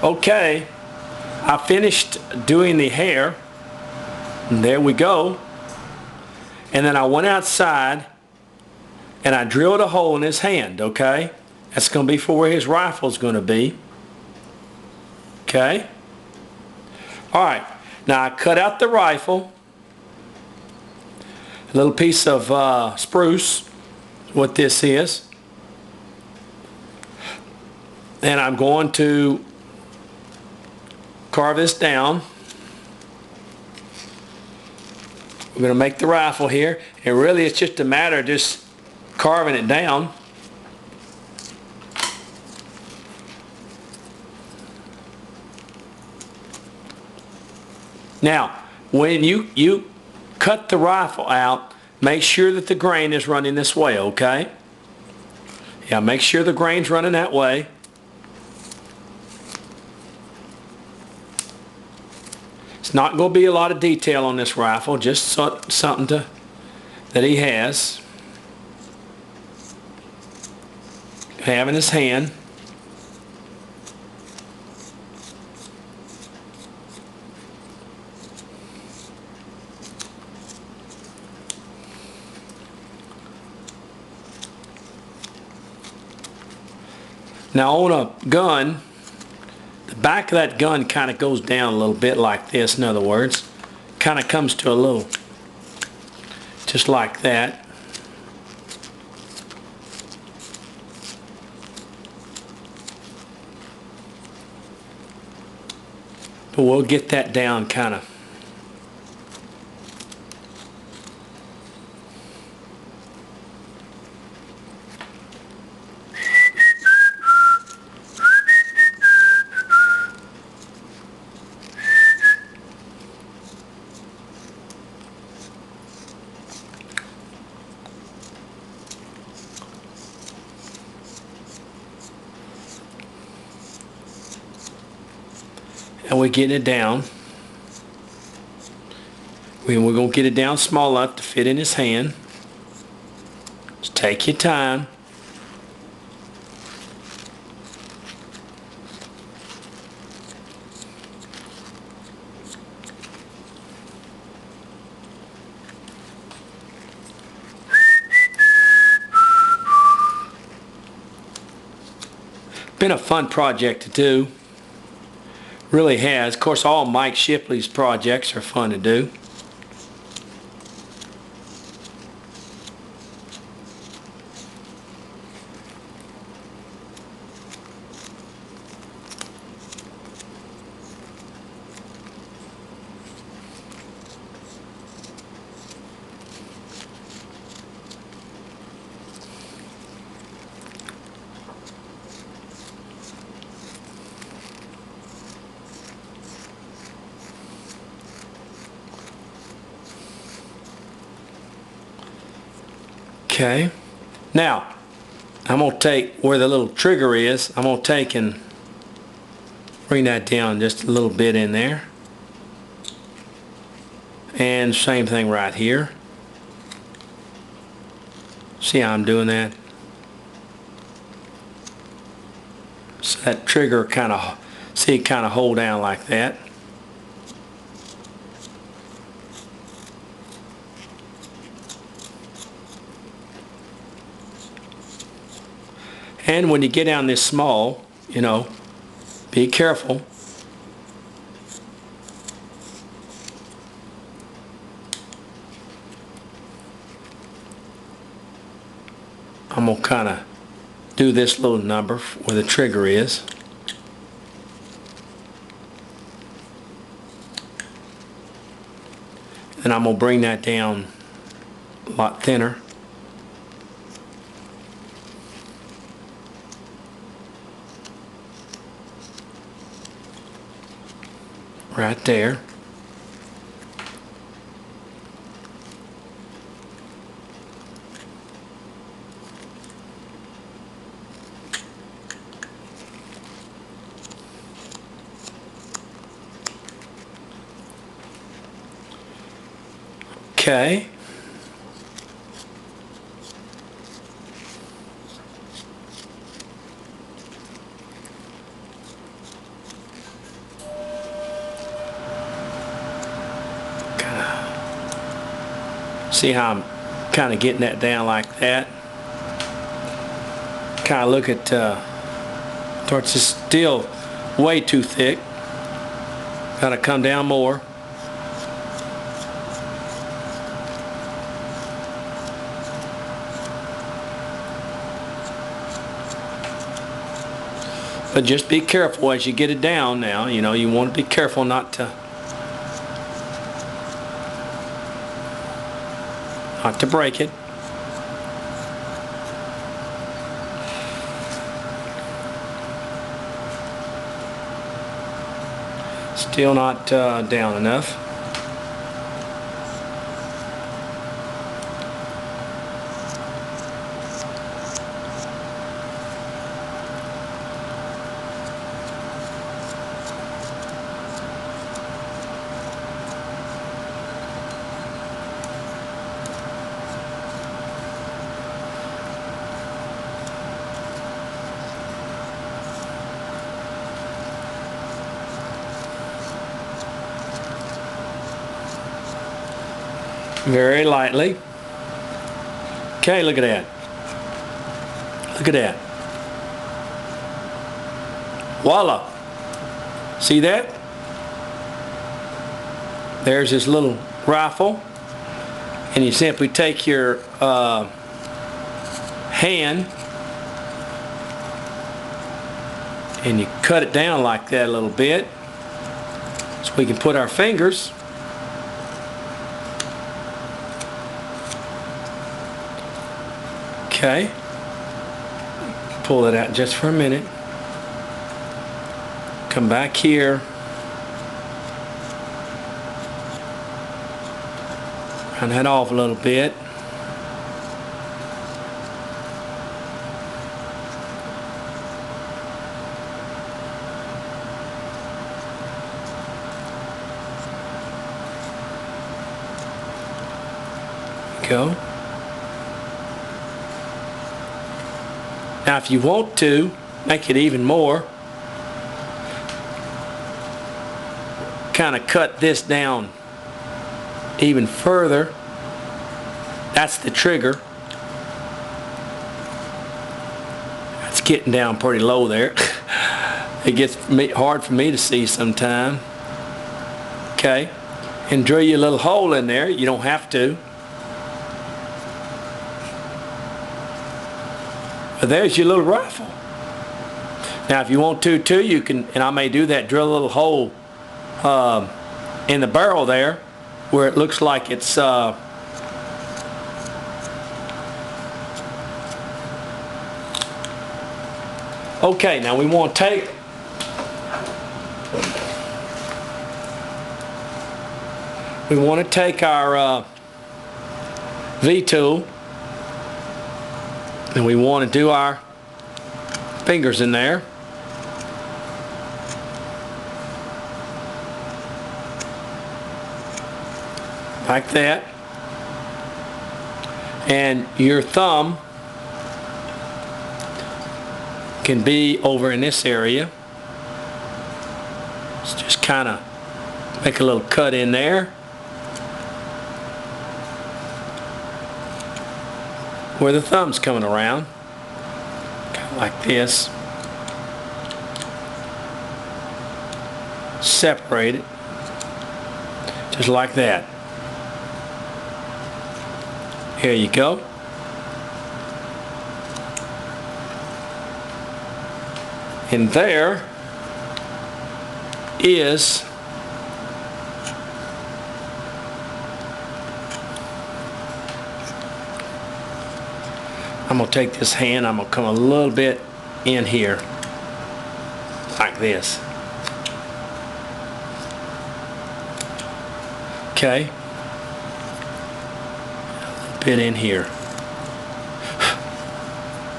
Okay, I finished doing the hair, and there we go. And then I went outside and I drilled a hole in his hand, okay? That's going to be for where his rifle's going to be. Okay? Alright, now I cut out the rifle. A little piece of spruce, what this is. And I'm going to carve this down. We're going to make the rifle here, and really it's just a matter of just carving it down. Now, when you cut the rifle out, make sure that the grain is running this way, okay? Yeah, make sure the grain's running that way. It's not going to be a lot of detail on this rifle, just something that he has. Have in his hand. Now on a gun, the back of that gun kind of goes down a little bit like this, in other words. Kind of comes to a little, just like that. But we'll get that down kind of. And we're getting it down. We're going to get it down small enough to fit in his hand. Just take your time. Been a fun project to do. Really has. Of course, all Mike Shipley's projects are fun to do. Okay, now I'm going to take where the little trigger is, I'm going to take and bring that down just a little bit in there. And same thing right here. See how I'm doing that? So that trigger kind of, see it kind of hold down like that. And when you get down this small, you know, be careful. I'm going to kind of do this little number where the trigger is. And I'm going to bring that down a lot thinner. Right there. Okay. See how I'm kind of getting that down like that? Kind of look at towards it's still way too thick. Got to come down more. But just be careful as you get it down now. You know, you want to be careful not to break it. Still not down enough. Very lightly. Okay, look at that. Look at that. Voila. See that? There's this little rifle, and you simply take your hand and you cut it down like that a little bit so we can put our fingers. Okay, pull it out just for a minute. Come back here. Round that off a little bit. Go. Now if you want to make it even more, kind of cut this down even further. That's the trigger. That's getting down pretty low there. It gets hard for me to see sometime. Okay, and drill your little hole in there. You don't have to. But there's your little rifle. Now if you want to too, you can, and I may do that, drill a little hole in the barrel there where it looks like it's okay. Now we want to take our V-tool, and we want to do our fingers in there. Like that. And your thumb can be over in this area. Let's just kind of make a little cut in there. Where the thumb's coming around. Kind of like this. Separate it. Just like that. Here you go. And there is I'm going to take this hand, I'm going to come a little bit in here like this. Okay. A bit in here.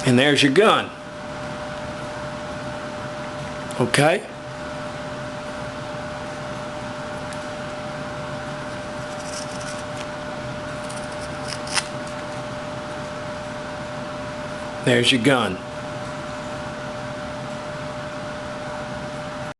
And there's your gun. Okay? There's your gun.